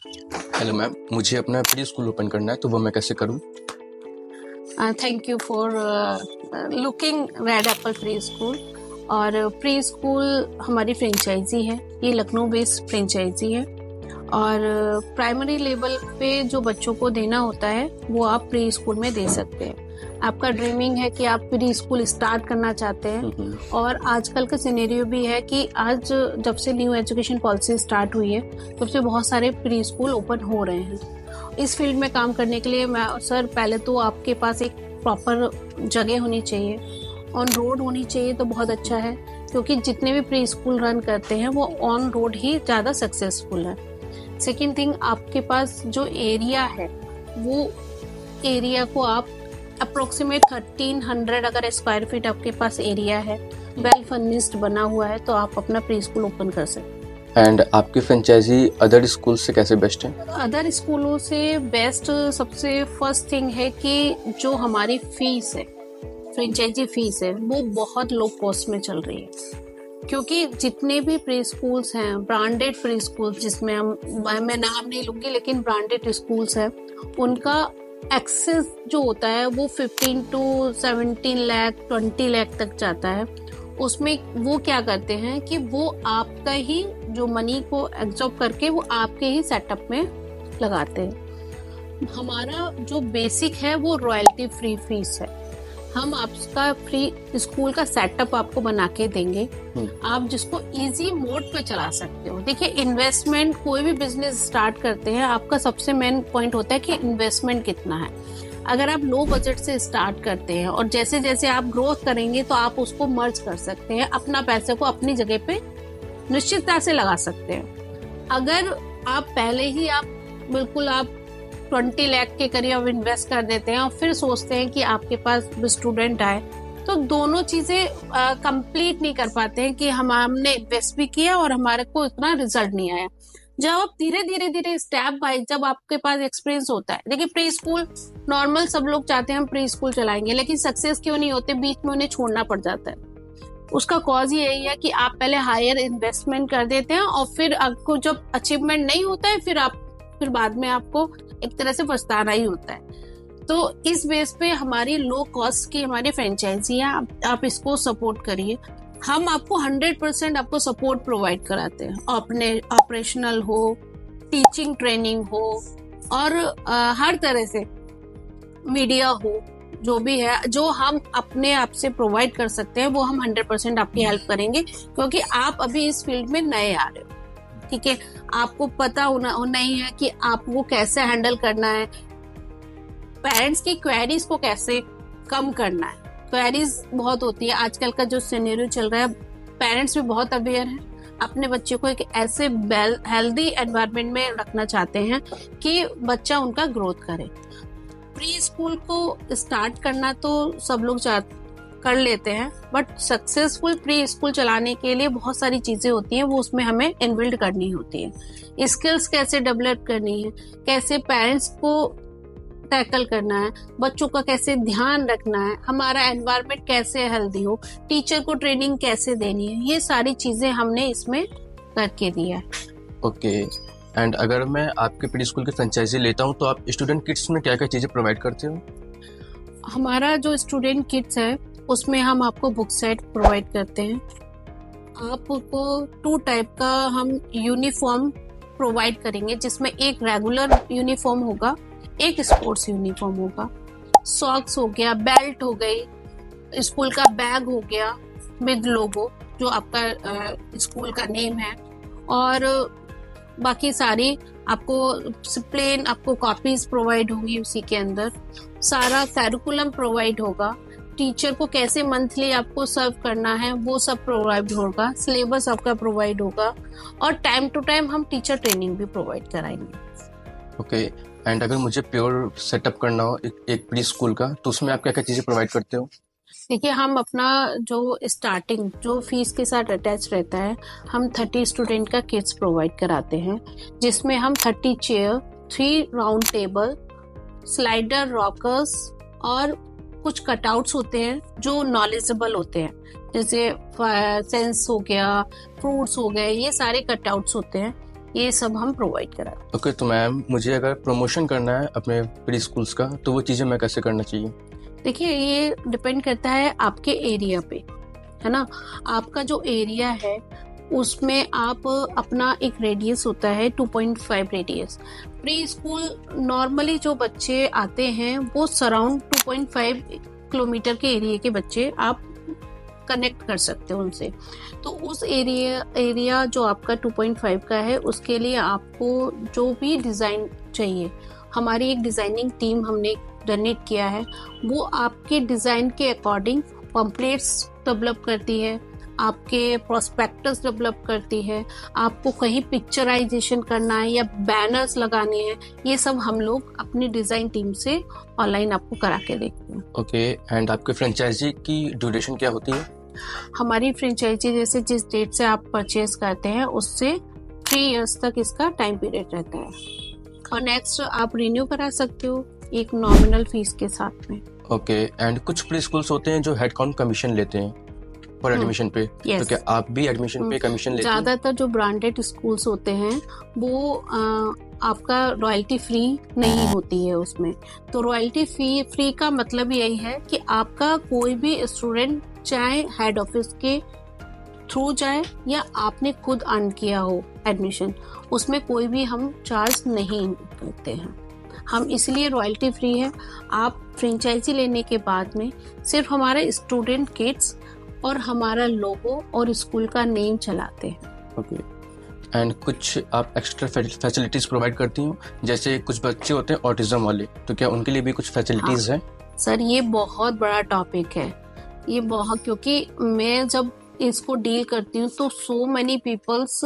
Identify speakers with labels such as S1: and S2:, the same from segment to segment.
S1: Hello ma'am, मुझे अपना pre school open करना है, तो वो मैं कैसे करूँ?
S2: Thank you for looking red Apple pre school. और प्री स्कूल हमारी फ्रेंचाइजी है, ये लखनऊ बेस्ड फ्रेंचाइजी है। और प्राइमरी लेवल पे जो बच्चों को देना होता है वो आप प्री स्कूल में दे सकते हैं। आपका ड्रीमिंग है कि आप प्री स्कूल स्टार्ट करना चाहते हैं, और आजकल का सिनेरियो भी है कि आज जब से न्यू एजुकेशन पॉलिसी स्टार्ट हुई है तब से बहुत सारे प्री स्कूल ओपन हो रहे हैं। इस फील्ड में काम करने के लिए मैं सर, पहले तो आपके पास एक प्रॉपर जगह होनी चाहिए, ऑन रोड होनी चाहिए तो बहुत अच्छा है, क्योंकि जितने भी प्री स्कूल रन करते हैं वो ऑन रोड ही ज़्यादा सक्सेसफुल है। सेकेंड थिंग, आपके पास जो एरिया है वो एरिया को आप अप्रोक्सीमेट 1300 अगर स्क्वायर फीट आपके पास एरिया है, वेल फर्निश्ड बना हुआ है, तो आप अपना प्री स्कूल ओपन कर सकते हैं।
S1: एंड आपकी फ्रेंचाइजी अदर स्कूल से कैसे बेस्ट है?
S2: अदर स्कूलों से बेस्ट सबसे फर्स्ट थिंग है कि जो हमारी फीस है, फ्रेंचाइजी फीस है, वो बहुत लो कॉस्ट में चल रही है। क्योंकि जितने भी प्री स्कूल्स हैं, ब्रांडेड प्री स्कूल, जिसमें मैं नाम नहीं लूंगी, लेकिन ब्रांडेड स्कूल्स हैं, उनका एक्सेस जो होता है वो 15 to 17 लाख 20 लाख तक जाता है। उसमें वो क्या करते हैं कि वो आपका ही जो मनी को एब्जॉर्ब करके वो आपके ही सेटअप में लगाते हैं। हमारा जो बेसिक है वो रॉयल्टी फ्री फीस है। हम आपका फ्री स्कूल का सेटअप आपको बना के देंगे, आप जिसको इजी मोड पे चला सकते हो। देखिए, इन्वेस्टमेंट, कोई भी बिजनेस स्टार्ट करते हैं, आपका सबसे मेन पॉइंट होता है कि इन्वेस्टमेंट कितना है। अगर आप लो बजट से स्टार्ट करते हैं और जैसे जैसे आप ग्रोथ करेंगे तो आप उसको मर्ज कर सकते हैं, अपना पैसे को अपनी जगह पे निश्चितता से लगा सकते हैं। अगर आप पहले ही बिल्कुल आप 20 लाख के करीब इन्वेस्ट कर देते हैं और फिर सोचते हैं कि आपके पास स्टूडेंट आए, तो दोनों चीजें कंप्लीट नहीं कर पाते हैं कि हमने इन्वेस्ट भी किया और हमारे को इतना रिजल्ट नहीं आया। जब आप धीरे धीरे धीरे स्टेप बाय, जब आपके पास एक्सपीरियंस होता है, देखिए प्री स्कूल नॉर्मल सब लोग चाहते हैं हम प्री स्कूल चलाएंगे, लेकिन सक्सेस क्यों नहीं होते, बीच में उन्हें छोड़ना पड़ जाता है। उसका कॉज यही है कि आप पहले हायर इन्वेस्टमेंट कर देते हैं और फिर आपको जब अचीवमेंट नहीं होता है फिर बाद में आपको एक तरह से पछताना ही होता है। तो इस बेस पे हमारी लो कॉस्ट की हमारी फ्रेंचाइजी है, आप इसको सपोर्ट करिए। हम आपको 100% आपको सपोर्ट प्रोवाइड कराते हैं, अपने ऑपरेशनल हो, टीचिंग ट्रेनिंग हो, और हर तरह से मीडिया हो, जो भी है जो हम अपने आप से प्रोवाइड कर सकते हैं वो हम 100% आपकी हेल्प करेंगे, क्योंकि आप अभी इस फील्ड में नए आ रहे हो। ठीक है, आपको पता होना ही है कि आपको कैसे हैंडल करना है, पेरेंट्स की क्वेरीज को कैसे कम करना है। क्वेरीज बहुत होती है, आजकल का जो सिनेरियो चल रहा है, पेरेंट्स भी बहुत अवेयर हैं, अपने बच्चे को एक ऐसे हेल्दी एनवायरनमेंट में रखना चाहते हैं कि बच्चा उनका ग्रोथ करे। प्री स्कूल को स्टार्ट करना तो सब लोग कर लेते हैं, बट सक्सेसफुल प्री स्कूल चलाने के लिए बहुत सारी चीजें होती हैं, वो उसमें हमें इनबिल्ड करनी होती है। स्किल्स कैसे डेवलप करनी है, कैसे पेरेंट्स को टैकल करना है, बच्चों का कैसे ध्यान रखना है, हमारा एनवायरनमेंट कैसे हेल्दी हो, टीचर को ट्रेनिंग कैसे देनी है, ये सारी चीजें हमने इसमें करके दिया है।
S1: ओके। एंड अगर मैं आपके प्री स्कूल की फ्रेंचाइजी लेता हूँ तो आप स्टूडेंट किट्स में क्या क्या चीज़ें प्रोवाइड करते हो?
S2: हमारा जो स्टूडेंट किट्स है उसमें हम आपको बुक सेट प्रोवाइड करते हैं। आपको 2 टाइप का हम यूनिफॉर्म प्रोवाइड करेंगे, जिसमें एक रेगुलर यूनिफॉर्म होगा, एक स्पोर्ट्स यूनिफॉर्म होगा। सॉक्स हो गया, बेल्ट हो गई, स्कूल का बैग हो गया विद लोगो जो आपका स्कूल का नेम है, और बाकी सारी आपको प्लेन आपको कॉपीज प्रोवाइड होंगी, उसी के अंदर सारा कैरिकुलम प्रोवाइड होगा। टीचर को कैसे मंथली आपको सर्व करना है वो सब प्रोवाइड होगा, सिलेबस आपका प्रोवाइड होगा, और टाइम टू टाइम हम टीचर ट्रेनिंग भी प्रोवाइड कराएंगे।
S1: ओके। एंड अगर मुझे प्योर सेटअप करना हो एक प्री स्कूल का, तो उसमें आप क्या क्या चीज़ें प्रोवाइड करते हो?
S2: देखिए, हम अपना जो स्टार्टिंग जो फीस के साथ अटैच रहता है, हम 30 स्टूडेंट का किट्स प्रोवाइड कराते हैं, जिसमें हम 30 chair, 3 round table, slider, rockers और कुछ कटआउट्स होते हैं जो नॉलेजेबल होते हैं, जैसे सेंस हो गया, फ्रूट्स हो गए, ये सारे कटआउट्स होते हैं। ये सब हम प्रोवाइड कराते हैं।
S1: ओके, तो मैम मुझे अगर प्रमोशन करना है अपने प्री स्कूल्स का तो वो चीज़ें मैं कैसे करना चाहिए?
S2: देखिए, ये डिपेंड करता है आपके एरिया पे, है ना। आपका जो एरिया है उसमें आप अपना एक रेडियस होता है 2.5 रेडियस। प्री स्कूल नॉर्मली जो बच्चे आते हैं वो सराउंड 2.5 किलोमीटर के एरिया के बच्चे आप कनेक्ट कर सकते हो उनसे। तो उस एरिया जो आपका 2.5 का है उसके लिए आपको जो भी डिज़ाइन चाहिए, हमारी एक डिज़ाइनिंग टीम हमने डोनेट किया है, वो आपके डिज़ाइन के अकॉर्डिंग पम्पलेट्स डेवलप करती है, आपके प्रोस्पेक्टस डेवलप करती है, आपको कहीं पिक्चराइजेशन करना है या बैनर्स लगाने हैं, ये सब हम लोग अपनी डिज़ाइन टीम से ऑनलाइन आपको करा के देते हैं।
S1: ओके, एंड आपके फ्रेंचाइजी की ड्यूरेशन क्या होती है?
S2: हमारी फ्रेंचाइजी जैसे जिस डेट से आप परचेज करते हैं उससे 3 इयर्स तक इसका टाइम पीरियड रहता है, और नेक्स्ट आप रिन्यू करा सकते हो एक नॉमिनल फीस के साथ में।
S1: ओके, एंड कुछ प्री स्कूल्स होते हैं जो हेड काउंट कमीशन लेते हैं पर एडमिशन पे, तो क्या आप भी एडमिशन पे कमीशन लेते हैं?
S2: ज्यादातर जो ब्रांडेड स्कूल्स होते हैं वो आपका रॉयल्टी फ्री नहीं होती है उसमें। तो रॉयल्टी फ्री का मतलब यही है कि आपका कोई भी स्टूडेंट चाहे हेड ऑफिस के थ्रू जाए या आपने खुद अर्न किया हो एडमिशन, उसमें कोई भी हम चार्ज नहीं करते हैं। हम इसलिए रॉयल्टी फ्री है। आप फ्रेंचाइजी लेने के बाद में सिर्फ हमारे स्टूडेंट किट्स और हमारा लोगो और स्कूल का नेम चलाते हैं।
S1: ओके, एंड कुछ आप एक्स्ट्रा फैसिलिटीज प्रोवाइड करती हो? जैसे कुछ बच्चे होते हैं ऑटिज्म वाले, तो क्या उनके लिए भी कुछ फैसिलिटीज हैं?
S2: सर, ये बहुत बड़ा टॉपिक है, ये बहुत, क्योंकि मैं जब इसको डील करती हूँ तो सो मेनी पीपल्स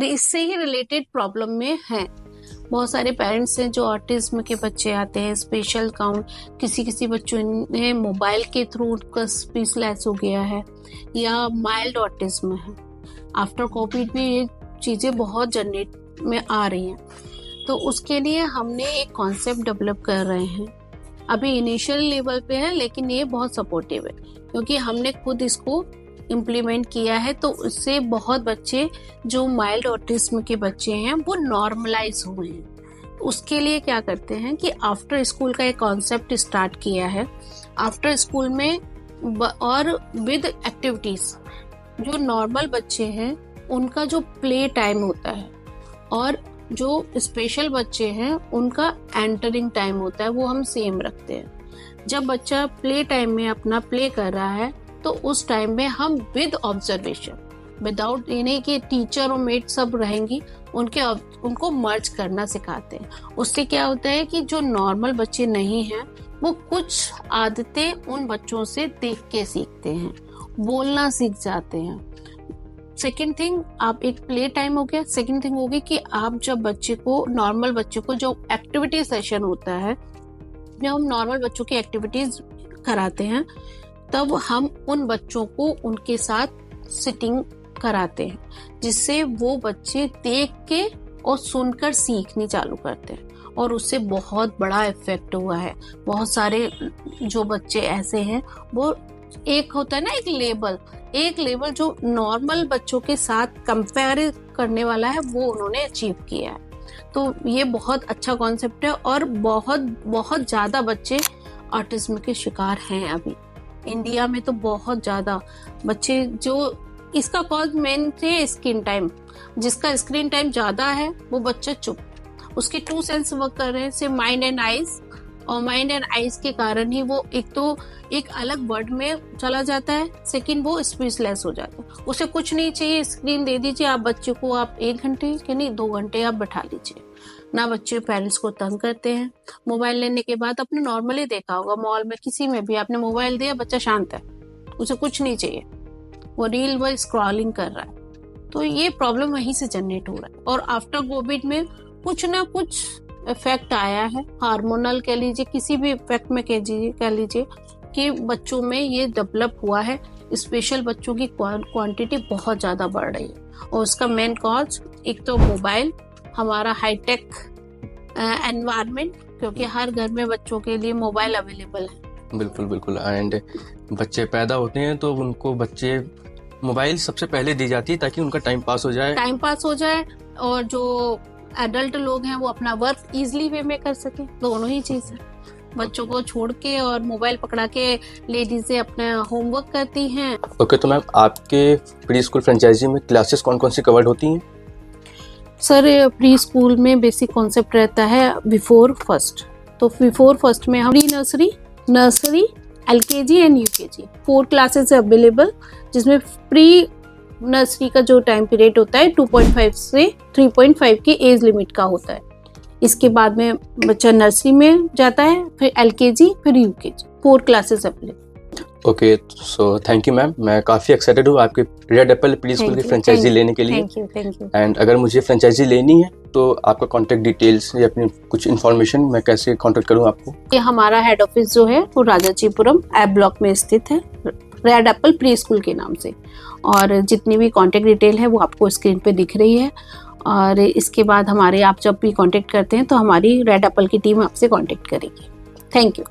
S2: इससे ही रिलेटेड प्रॉब्लम में हैं। बहुत सारे पेरेंट्स हैं जो ऑटिज्म के बच्चे आते हैं, स्पेशल काउंट, किसी बच्चों ने मोबाइल के थ्रू उनका स्पीच लेस हो गया है या माइल्ड ऑटिज्म है। आफ्टर कोविड भी ये चीज़ें बहुत जनरेट में आ रही हैं, तो उसके लिए हमने एक कॉन्सेप्ट डेवलप कर रहे हैं। अभी इनिशियल लेवल पे है लेकिन ये बहुत सपोर्टिव है, क्योंकि हमने खुद इसको इम्प्लीमेंट किया है। तो उससे बहुत बच्चे जो माइल्ड ऑटिज्म के बच्चे हैं वो नॉर्मलाइज हुए हैं। उसके लिए क्या करते हैं कि आफ्टर स्कूल का एक कॉन्सेप्ट स्टार्ट किया है। आफ्टर स्कूल में और विद एक्टिविटीज, जो नॉर्मल बच्चे हैं उनका जो प्ले टाइम होता है और जो स्पेशल बच्चे हैं उनका एंटरिंग टाइम होता है, वो हम सेम रखते हैं। जब बच्चा प्ले टाइम में अपना प्ले कर रहा है तो उस टाइम में हम विद ऑब्जर्वेशन, विदाउट ये नहीं कि टीचर और मेट सब रहेंगी, उनको मर्ज करना सिखाते हैं। उससे क्या होता है कि जो नॉर्मल बच्चे नहीं हैं वो कुछ आदतें उन बच्चों से देख के सीखते हैं, बोलना सीख जाते हैं। सेकेंड थिंग, आप एक प्ले टाइम हो गया। सेकेंड थिंग होगी कि आप जब बच्चे को, नॉर्मल बच्चे को जो एक्टिविटी सेशन होता है, जब हम नॉर्मल बच्चों की एक्टिविटीज कराते हैं तब हम उन बच्चों को उनके साथ सिटिंग कराते हैं, जिससे वो बच्चे देख के और सुनकर सीखनी चालू करते हैं, और उससे बहुत बड़ा इफेक्ट हुआ है। बहुत सारे जो बच्चे ऐसे हैं, वो एक होता है ना एक लेवल जो नॉर्मल बच्चों के साथ कंपेयर करने वाला है, वो उन्होंने अचीव किया है। तो ये बहुत अच्छा कॉन्सेप्ट है, और बहुत बहुत ज्यादा बच्चे ऑटिज्म के शिकार हैं अभी इंडिया में। तो बहुत ज्यादा बच्चे, जो इसका कॉज मेन थे स्क्रीन टाइम, जिसका स्क्रीन टाइम ज्यादा है वो बच्चा चुप, उसके 2 सेंस वर्क कर रहे हैं, सिर्फ माइंड एंड आईज, और माइंड एंड आईज के कारण ही वो एक तो एक अलग वर्ड में चला जाता है, सेकंड वो स्पीचलेस हो जाता है। उसे कुछ नहीं चाहिए, स्क्रीन दे दीजिए आप बच्चे को, आप 1 घंटे के नहीं 2 घंटे आप बैठा लीजिए ना। बच्चे पेरेंट्स को तंग करते हैं। मोबाइल लेने के बाद आपने नॉर्मली देखा होगा, मॉल में किसी में भी आपने मोबाइल दिया, बच्चा शांत है, उसे कुछ नहीं चाहिए, वो रील वो स्क्रॉलिंग कर रहा है। तो ये प्रॉब्लम वहीं से जनरेट हो रहा है। और आफ्टर कोविड में कुछ ना कुछ इफेक्ट आया है, हार्मोनल कह लीजिए, किसी भी इफेक्ट में कह लीजिए कि बच्चों में ये डेवलप हुआ है। स्पेशल बच्चों की क्वांटिटी बहुत ज्यादा बढ़ रही है, और उसका मेन कॉज एक तो मोबाइल, हमारा हाईटेक एनवायरनमेंट, क्योंकि हर घर में बच्चों के लिए मोबाइल अवेलेबल है।
S1: बिल्कुल बिल्कुल। एंड बच्चे पैदा होते हैं तो उनको बच्चे मोबाइल सबसे पहले दी जाती है ताकि उनका टाइम पास हो जाए
S2: और जो एडल्ट लोग हैं वो अपना वर्क इजीली वे में कर सके। दोनों ही चीज है, बच्चों को छोड़ के और मोबाइल पकड़ा के लेडीजें अपना होमवर्क करती हैं।
S1: ओके, तो मैम आपके प्री स्कूल फ्रेंचाइजी में क्लासेस कौन कौन सी कवर्ड होती हैं?
S2: सर प्री स्कूल में बेसिक कॉन्सेप्ट रहता है बिफोर फर्स्ट। तो बिफोर फर्स्ट में हम pre nursery LKG and UKG 4 classes available, जिसमें प्री नर्सरी का जो टाइम पीरियड होता है 2.5 से 3.5 की एज लिमिट का होता है। इसके बाद में बच्चा नर्सरी में जाता है, फिर LKG, फिर UKG, 4 classes available.
S1: Okay, so thank you ma'am. मैं काफ़ी एक्साइटेड हूँ आपके रेड एप्पल प्री स्कूल की फ्रेंचाइजी लेने के लिए।
S2: Thank you.
S1: एंड अगर मुझे फ्रेंचाइजी लेनी है तो आपका कॉन्टैक्ट डिटेल्स या अपनी कुछ इन्फॉर्मेशन मैं कैसे कॉन्टैक्ट करूँ आपको?
S2: ये हमारा हेड ऑफिस जो है वो राजाजीपुरम ऐप ब्लॉक में स्थित है, रेड एप्पल प्री स्कूल के नाम से। और जितनी भी कॉन्टैक्ट डिटेल है वो आपको स्क्रीन पे दिख रही है। और इसके बाद आप जब भी कॉन्टैक्ट करते हैं तो हमारी रेड एप्पल की टीम आपसे कॉन्टैक्ट करेगी। Thank you.